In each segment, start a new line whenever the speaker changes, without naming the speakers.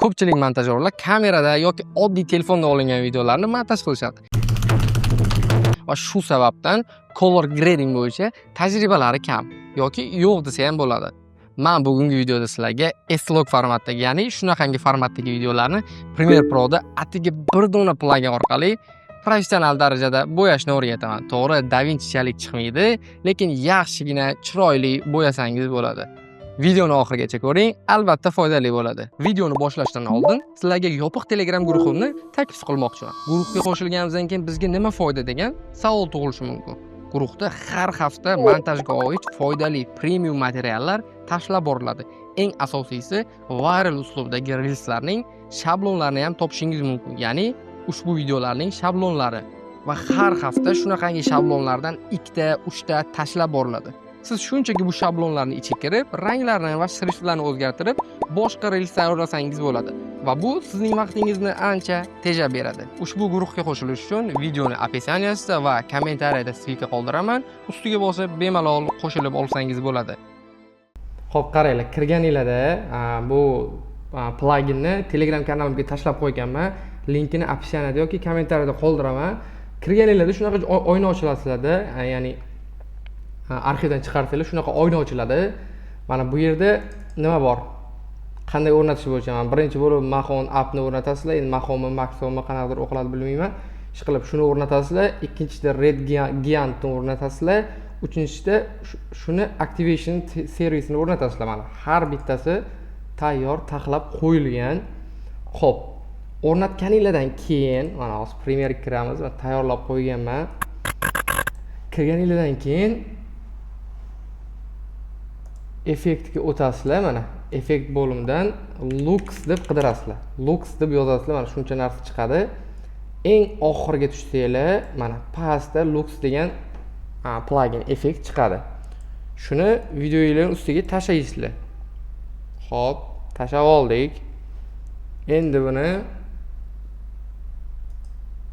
Ko'pchilik montajyorlar kamerada yoki oddiy telefonda olingan videolarni montaj qilishadi. Va shu sababdan color grading bo'yicha tajribalari kam yoki yo'q desa ham bo'ladi. Men bugungi videoda sizlarga S-Log formatdagi, ya'ni shunaqangi formatdagi videolarni Premiere Pro'da atigi bir dona plagin orqali professional darajada bo'yashni o'rgataman. To'g'ri, DaVincichalik chiqmaydi, lekin yaxshigina chiroyli bo'yasangiz bo'ladi. Videoni oxirigacha ko'ring, albatta foydali bo'ladi. Videoni boshlashdan oldin sizlarga yopiq Telegram guruhimni taklif qilmoqchiman. Guruhga qo'shilganimizdan keyin bizga nima foyda degan savol tug'ilishi mumkin. Guruhda har hafta montajga oid foydali premium materiallar tashlab boriladi. Eng asosiysi, viral uslubdagi reelslarning shablonlarini ham topishingiz mumkin. Ya'ni ushbu videolarning shablonlari va har hafta shunaqangi shablonlardan 2 ta, 3 ta tashlab boriladi. Siz shunchaki bu shablonlarni ichiga kirib, ranglarni va shriftlarni o'zgartirib, boshqa reelslar o'rasangiz bo'ladi. Va bu sizning vaqtingizni ancha tejab beradi. Ushbu guruhga qo'shilish uchun videoni opisiyaniyasida va kommentariyada ssilka qoldiraman. Ustiga bosib, bemalol qo'shilib olsangiz bo'ladi. Xo'p, qaranglar, kirganinglarda bu pluginni Telegram kanalimga tashlab qo'yganman. Linkini opisiyaniyada yoki kommentariyada qoldiraman. Kirganinglarda shunaqa oyna ochiladi sizlarda, ya'ni arxivdan chiqarsanglar shunaqa oyna ochiladi. Mana bu yerda nima bor? Qanday o'rnatish bo'yicha men birinchi bo'lib Mahon appni o'rnatasizlar. Endi Mahonmi, Maxonmi qanaqadir o'qiladi bilmayman. Ishqilib shuni o'rnatasizlar. Ikkinchida Red Giantni o'rnatasizlar. Uchinchida shuni Activation servisini o'rnatasizlar. Mana har bittasi tayyor, taxlab qo'yilgan. Xo'p, o'rnatganinglardan keyin mana hozir Premiere'ga kiramiz. Men tayyorlab qo'yganman. Kirganinglardan keyin effektga o'tasizlar. Mana effekt bo'limidan Lux deb qidirasizlar. Lux deb yozasizlar. Mana shuncha narsa chiqadi. Eng oxirga tushsanglar, mana pastda Lux degan plugin effekt chiqadi. Shuni videolarning ustiga tashlaysizlar. Xo'p, tashlab oldik. Endi buni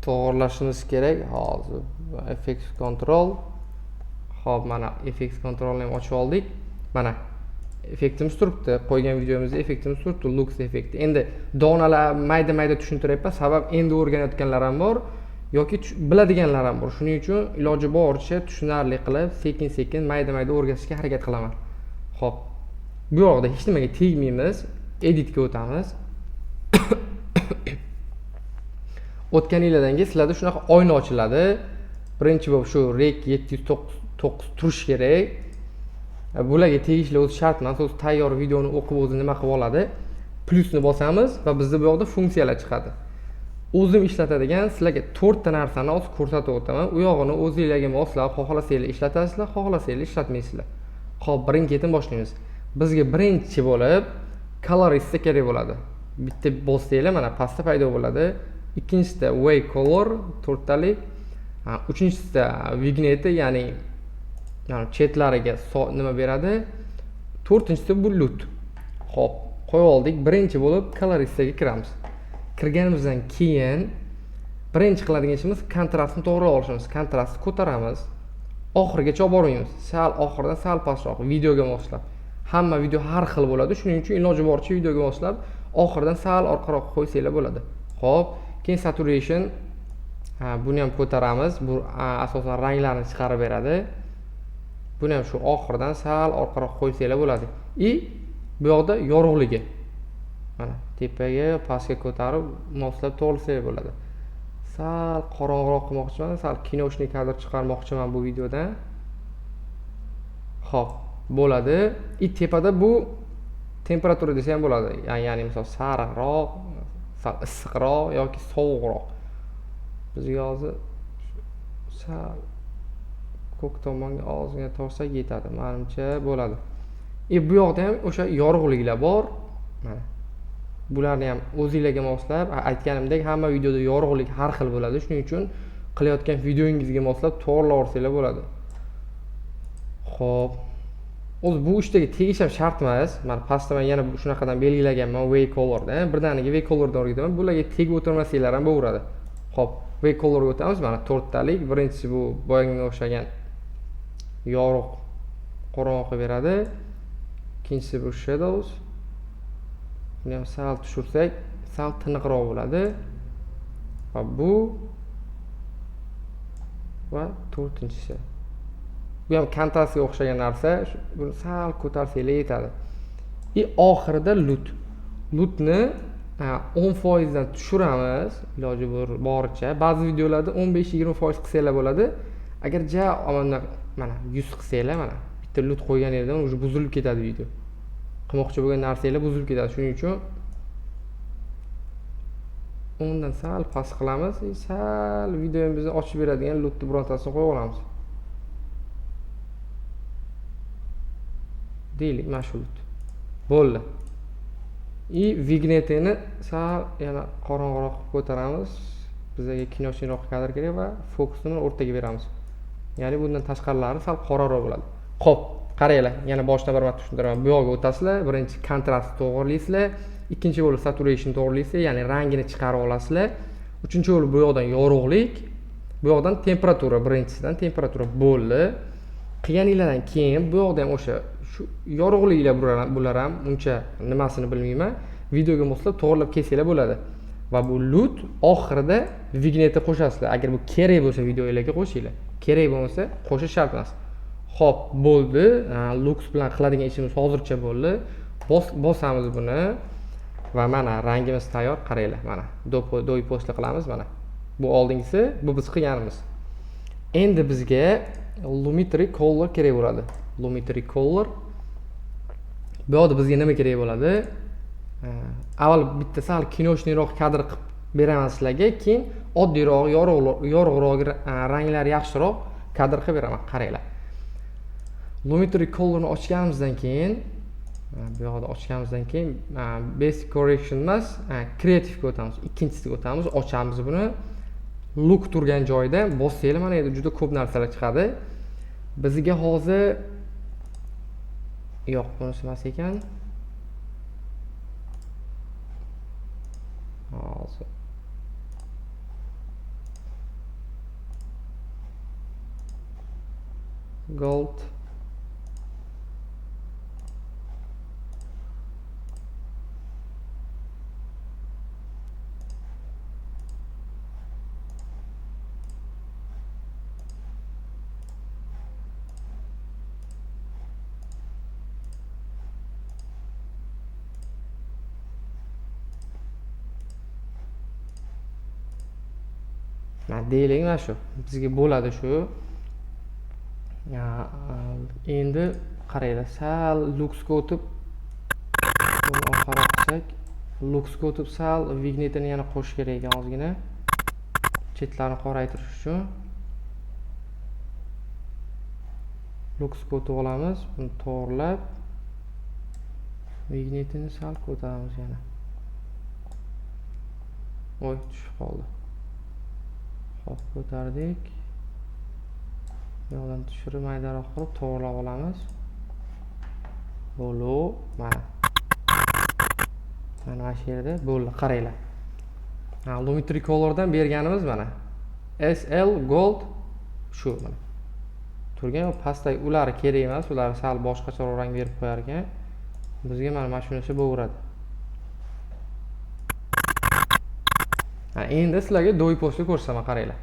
to'g'rilashimiz kerak. Hozir effect control. Xo'p, mana effect controlni ham ochib oldik. Mana effektimiz turibdi. Qo'ygan videomizda effektimiz turibdi, Lux effekti. Endi donalar mayda-mayda tushuntiryapman, sabab endi o'rganayotganlar ham bor yoki biladiganlar ham bor. Shuning uchun iloji boricha tushunarli qilib, sekin-sekin mayda-mayda o'rgatishga harakat qilaman. Xo'p. Bu yoqda hech nimaga tegmaymiz. Editga o'tamiz. O'tganinglardan keyin sizlarda shunaqa oyna ochiladi. Birinchi bo'lib shu Rec 709 turish kerak. Bularga tegishli o'zi shart emas. O'zi tayyor videoni o'qib o'zi nima qilib oladi. Plusni bosamiz va bizda bu yoqda funksiyalar chiqadi. O'zim ishlatadigan sizlarga 4 ta narsani hozir ko'rsatib o'taman. U yog'ini o'zingizlarga moslab, xohlasanglar ishlatasizlar, xohlasanglar ishlatmaysizlar. Xo'p, birin-ketin boshlaymiz. Bizga birinchi bo'lib colorist kerak bo'ladi. Bitta bossanglar, mana pastda paydo bo'ladi. Ikkinchisida way color 4 talik. Uchinchisida vignette, ya'ni chetlariga nima beradi. To'rtinchisi bu lut. Xo'p, qo'yib oldik. Birinchi bo'lib coloristga kiramiz. Kirganimizdan keyin birinchi qiladigan ishimiz kontrastni to'g'rilab olishimiz. Kontrastni ko'taramiz. Oxirigacha olib bormaymiz. Sal oxirdan sal pastroq videoga moslab. Hamma video har xil bo'ladi. Shuning uchun iloji boricha videoga moslab oxirdan sal orqaroq qo'ysanglar bo'ladi. Xo'p, keyin saturation buni ham ko'taramiz. Bu asosan ranglarni chiqarib beradi. Buni ham shu oxirdan sal orqaroq qo'ysanglar bo'ladi. Bu yoqda yorug'ligi. Mana tepaga, pastga ko'tarib moslab to'g'rilasangiz bo'ladi. Sal qorong'iroq qilmoqchiman, sal kinoshniy kadr chiqarmoqchiman bu videodan. Xo'p, bo'ladi. Tepada bu temperatura desa ham bo'ladi. Ya'ni misol sariqroq, sal issiqroq yoki sovuqroq. Bizga hozir sal ko'k tomonga ozgina torsak yetadi. Menimcha bo'ladi. Bu yoqda ham o'sha yorug'liklar bor. Mana bularni ham o'zingizlarga moslab, aytganimdek hamma videoda yorug'lik har xil bo'ladi. Shuning uchun qilayotgan videoingizga moslab to'g'rilab olsanglar bo'ladi. Xo'p. O'zi bu ishtaga tegish ham shart emas. Mana pastda men yana shunaqadan belgilaganman way colorda. Birdaniga way colordan o'rgataman. Bularga tegib o'tirmasanglar ham bo'laveradi. Xo'p, way colorga o'tamiz. Mana 4 talik. Birinchisi bu boyagiga o'xshagan yorug' qorong'i beradi. Ikkinchisi bu shadows. buni ham sal tushirsak, sal tiniqroq bo'ladi. Va bu va to'rtinchisi. Bu ham kontrastga o'xshagan narsa, buni sal ko'tarsanglar yetadi. Oxirida lut. Lutni 10% dan tushiramiz iloji boricha. Ba'zi videolarda 15-20% qilsanglar bo'ladi. Agar mana 100 qilsanglar, mana bitta lut qo'ygan yerdan уже buzilib ketadi video. Qilmoqchi bo'lgan narsanglar buzilib ketadi. Shuning uchun undan sal past qilamiz. Sal videomizni ochib beradigan lutni birontasini qo'yib olamiz. Deylik, mana shu lut. Bo'ldi. Vignetini sal yana qorong'iroq qilib ko'taramiz. Bizga kinochiroq kadr kerak va fokusini o'rtaga beramiz. Ya'ni bundan tashqarilari sal qoraroq bo'ladi. Xo'p, qaranglar, yana boshdan bir marta tushuntiraman. Bu yoqqa o'tasizlar. Birinchi kontrastni to'g'rilaysizlar, ikkinchi bo'lib saturation to'g'rilaysizlar, ya'ni rangini chiqarib olasizlar. Uchinchi bo'lib bu yoqdan yorug'lik, bu yoqdan temperatura, birinchisidan temperatura bo'ldi. Qilganinglardan keyin bu yoqda ham o'sha shu yorug'liklar bular ham uncha nimasini bilmayman. Videoga moslab to'g'rilab kelsanglar bo'ladi. Va bu lut oxirida vignetni qo'shasizlar. Agar bu kerak bo'lsa videolarga qo'shinglar. Kerak bo'lmasa qo'shish shart emas. Xo'p, bo'ldi. Lux bilan qiladigan ishimiz hozircha bo'ldi. Bosamiz buni va mana rangimiz tayyor. Qaranglar, mana do'y postla qilamiz mana. Bu oldingisi, bu biz qilganimiz. Endi bizga Lumetri color kerak bo'ladi. Lumetri color. Bu yerda bizga nima kerak bo'ladi? Avval bitta sal kinochniroq kadr qilib beraman sizlarga, keyin oddiyroq, yorug'roq, ranglar yaxshiroq kadr qilib beraman. Qaranglar. Lumetri colorni ochganimizdan keyin, bu yoqda ochganimizdan keyin basic correction emas, creative'ga o'tamiz. Ikkinchisiga o'tamiz, ochamiz buni. Look turgan joyda bossanglar, mana endi juda ko'p narsalar chiqadi. Bizga hozir yo'q, bunisi emas ekan. Hozir gold deylik, mana shu bizga bo'ladi shu. Endi qaranglar, sal luxga o'tib buni oxirroq qilsak, luxga o'tib sal vignetini yana qo'shish kerak ekan ozgina. Chetlarini qoraytirish uchun luxga o'tib olamiz. Buni to'g'rilab vignetini sal ko'taramiz yana. Voy, tushib qoldi. Hop, ko'tardik. Yo'ldan tushirib maydaroq qilib to'g'rilab olamiz. Bo'ldi, mana. Mana shu yerda bo'ldi, qaranglar. Lumetri colordan berganimiz mana. SL Gold shu mana. Turgan pastdagi ular kerak emas, ular sal boshqacha rang berib qo'yar ekan. Bizga mana shunisi bo'laveradi. Endi sizlarga do'y postni ko'rsaman, qaranglar.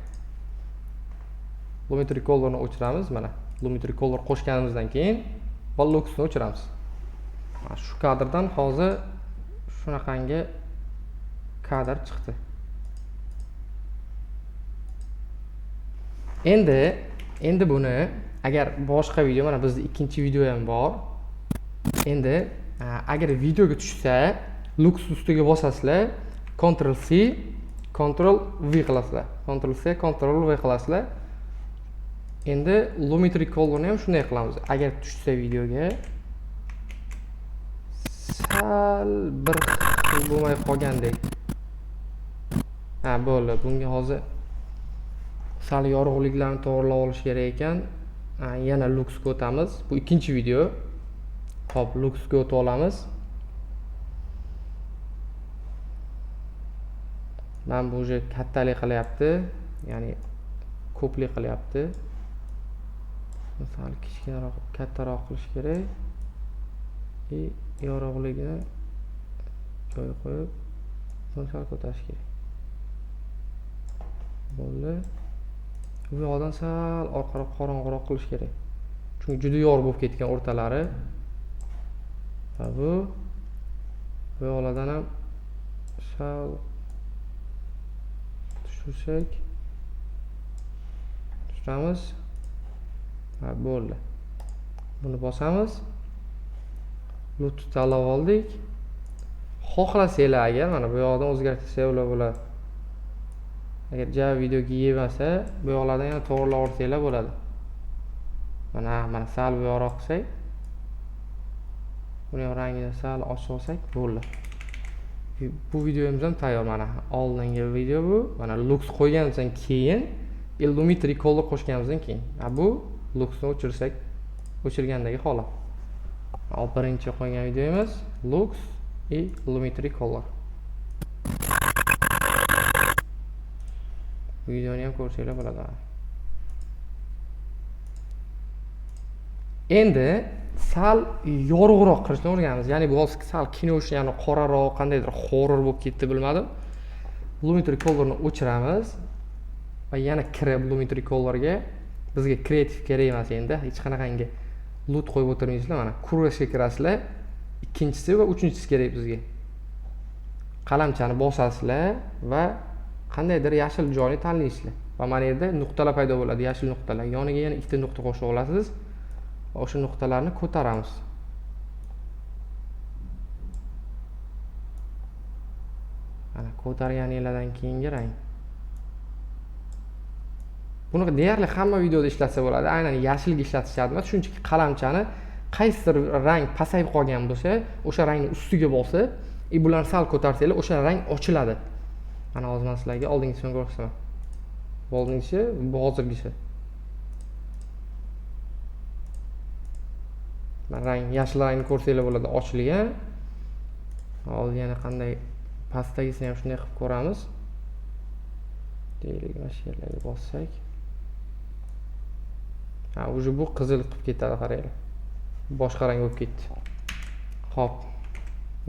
Lumetri colorni o'chiramiz mana. Lumetri color qo'shganimizdan keyin Luxni o'chiramiz. Shu kadrdan hozir shunaqangi kadr chiqdi. Endi buni agar boshqa video, mana bizning ikkinchi video ham bor. Endi agar videoga tushsa, Lux ustiga bosasizlar, Ctrl C, Ctrl V qilasizlar. Ctrl C, Ctrl V qilasizlar. Endi Lumetri colorni ham shunday qilamiz. Agar tushsa videoga sal bir xil bo'lmay qolgandek. Bo'ldi. Bunga hozir sal yorug'liklarni to'g'rilab olish kerak ekan. Yana Luxga o'tamiz. Bu ikkinchi video. Xo'p, Luxga o'tib olamiz. Men bu o'sha kattalik qilyapti, ya'ni ko'plik qilyapti. Misol kichkinaroq, kattaroq qilish kerak. Yorug'ligini joyiga qo'yib, buni sal ko'tarish kerak. Bo'ldi. Bu yoqdan sal orqaroq qorong'iroq qilish kerak. Chunki juda yorug' bo'lib ketgan o'rtalari. Va bu yoqlardan ham sal tushirsak, tushiramiz. Ha, bo'ldi. Buni bosamiz. Bluetooth tanlab oldik. Xohlasanglar agar mana bu yoqdan o'zgartirsangiz bo'ladi. Agar Java videoga yemasa, bu yoqlardan yana to'g'rilab olsanglar bo'ladi. Mana sal bu yoqroq qilsak, buni rangini sal ochib olsak bo'ldi. Bu videomiz ham tayyor mana. Oldingi video bu. Mana Lux qo'yganimizdan keyin Illuminatory Color qo'shganimizdan keyin. Bu Luxni o'chirsak, o'chirgandagi holat. Birinchi qo'ygan videomiz Lux Illuminatory Color. Videoni ham ko'rsanglar bo'ladi. Endi sal yorug'roq qilishni o'rganamiz. Ya'ni bu hozir sal kino uchun yana qoraroq, qandaydir horror bo'lib ketdi bilmadim. Illuminatory Colorni o'chiramiz va yana kirib Illuminatory Colorga bizga kreativ kerak emas endi. Hech qanaqangi lut qo'yib o'tirmaysizlar mana. Kurvashga kirasizlar. Ikkinchisi va uchinchisi kerak bizga. Qalamchani bosasizlar va qandaydir yashil joyni tanlaysizlar. Va mana yerda nuqtalar paydo bo'ladi, yashil nuqtalar. Yoniga yana ikkita nuqta qo'shib olasiz. Va o'sha nuqtalarni ko'taramiz. Mana ko'targaninglardan keyingi rang. Buni deyarli hamma videoda ishlatsa bo'ladi. Aynan yashilga ishlatish shart emas, shunchaki qalamchani qaysidir rang pasayib qolgan bo'lsa, o'sha rangni ustiga bosib, bularni sal ko'tarsanglar, o'sha rang ochiladi. Mana hozir men sizlarga oldingisini ko'rsataman. Bu oldingisi, bu hozirgisi. Mana rang, yashil rangni ko'rsanglar bo'ladi, ochilgan. Hozir yana qanday pastdagisini ham shunday qilib ko'ramiz. Deylik, mana shu yerlarga bossak. Уже bu qizil qilib ketadi, qaranglar. Boshqa rang bo'lib ketdi. Xo'p.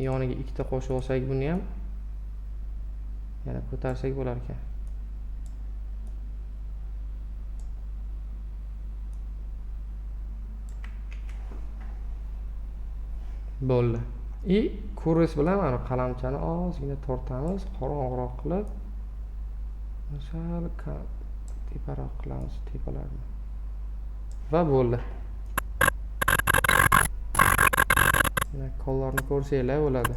Yoniga ikkita qo'shib olsak buni ham yana ko'tarsak bo'lar ekan. Bo'ldi. Kurus bilan mana qalamchani ozgina tortamiz, qorong'iroq qilib, sal teparoq qilamiz tepalarni. Va bo'ldi. Mana kollarni ko'rsanglar bo'ladi.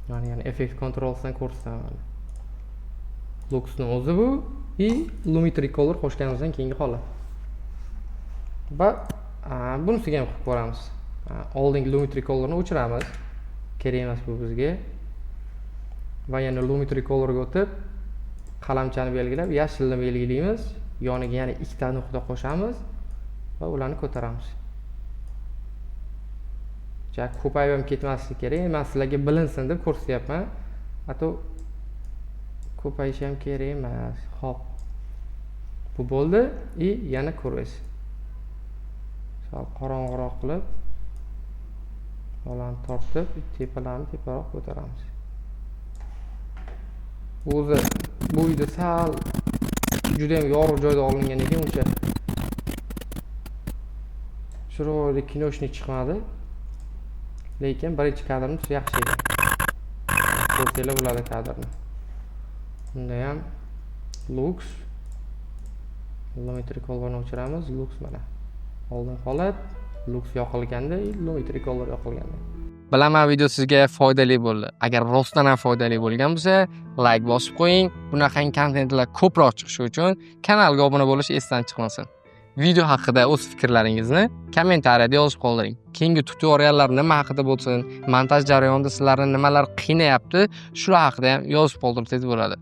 Yana effect controlsdan ko'rsataman. Luxning o'zi bu Illuminatory Color qo'shganimizdan keyingi holat. Va bunisiga ham qilib ko'ramiz. Oldingi Illuminatory Colorni o'chiramiz. Kerak emas bu bizga. Va yana Illuminatory Colorga o'tib, qalamchani belgilab, yashilni belgilaymiz. Yoniga yana ikkita nuqta qo'shamiz va ularni ko'taramiz. Ko'payib ham ketmasligi kerak. Men sizlarga bilinsin deb ko'rsatyapman. Hatto ko'payishi ham kerak emas. Xo'p. Bu bo'ldi. Yana ko'rasiz. Sal qorong'iroq qilib, ularni tortib, tepalarni teparoq ko'taramiz. O'zi bu video sal juda ham yorug' joyda olingan ekan, uncha chiroyli kinoshnik chiqmadi. Lekin birinchi kadrimiz yaxshi edi. Ko'rsanglar bo'ladi kadrni. Bunda ham Lux Illuminatory Colorni o'chiramiz. Lux mana. Oldin holat Lux yoqilganda, Illuminatory Color yoqilganda. Bilaman video sizga foydali bo'ldi. Agar rostdan ham foydali bo'lgan bo'lsa, like bosib qo'ying. Bunaqa kontentlar ko'proq chiqishi uchun kanalga obuna bo'lish esdan chiqmasin. Video haqida o'z fikrlaringizni kommentariyada yozib qoldiring. Keyingi tutoriallar nima haqida bo'lsin, montaj jarayonida sizlarni nimalar qiynayapti, shular haqida ham yozib qoldirsangiz bo'ladi.